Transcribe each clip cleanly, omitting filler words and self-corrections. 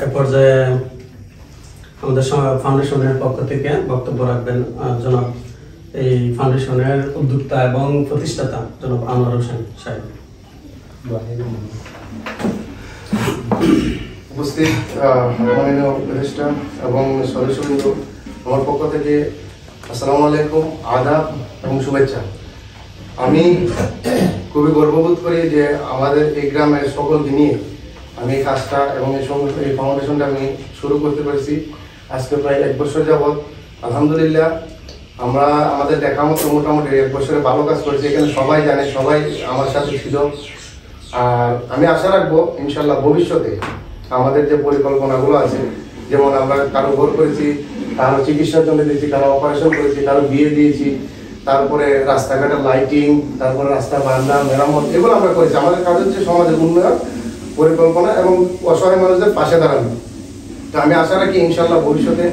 এ পর্যায়ে আমাদের ফাউন্ডেশনের পক্ষ থেকে বক্তব্য রাখবেন জনাব এই ফাউন্ডেশনের উদ্যোক্তা এবং প্রতিষ্ঠাতা জনাব আনোয়ার হোসেন সাহেব। উপস্থিত মাননীয় উপদেষ্টা এবং সদস্যবৃন্দ, আমার পক্ষ থেকে আসসালামু আলাইকুম, আদাব এবং শুভেচ্ছা। আমি খুবই গর্ববোধ করি যে আমাদের এই গ্রামের সকলকে নিয়ে আমি এই কাজটা এবং এই ফাউন্ডেশনটা আমি শুরু করতে পারছি আজকে প্রায় 1 বছর যাবৎ। আলহামদুলিল্লাহ আমরা আমাদের দেখা মতো মোটামুটি 1 বছরে ভালো কাজ করেছি। এখানে সবাই জানে, সবাই আমার সাথে ছিল। আর আমি আশা রাখবো ইনশাল্লাহ ভবিষ্যতে আমাদের যে পরিকল্পনাগুলো আছে, যেমন আমরা কারো ঘর করেছি, কারো চিকিৎসার জন্য দিয়েছি, কারো অপারেশন করেছি, কারো বিয়ে দিয়েছি, তারপরে রাস্তাঘাটের লাইটিং, তারপরে রাস্তা বান্ধা মেরামত, এগুলো আমরা করেছি। আমাদের কাজ হচ্ছে সমাজের উন্নয়ন, পরিকল্পনা এবং অসহায় মানুষদের পাশে দাঁড়ানো। তো আমি আশা রাখি ইনশাল্লাহ ভবিষ্যতে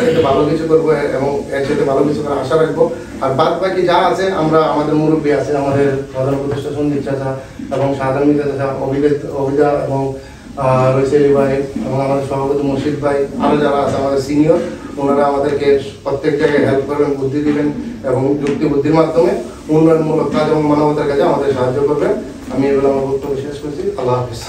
এর ভালো কিছু করবো এবং এর সাথে ভালো কিছু করার আশা রাখবো। আর বাদ বাকি যা আছে, আমরা আমাদের মুরব্বী আছে, আমাদের প্রধান উপদেষ্টা সন্দীপ চাচা এবং সাধারণ মিতা চাচা, অভিদা এবং রইসেলি ভাই এবং আমাদের সভাপতি মুর্শিদ ভাই, আরও যারা আছে আমাদের সিনিয়র, ওনারা আমাদেরকে প্রত্যেক জায়গায় হেল্প করবেন, বুদ্ধি দিবেন এবং যুক্তি বুদ্ধির মাধ্যমে উন্নয়নমূলক কাজ এবং মানবতার কাজে আমাদের সাহায্য করবেন। আমি এগুলো আমার বক্তব্য শেষ করছি। আল্লাহ হাফিজ।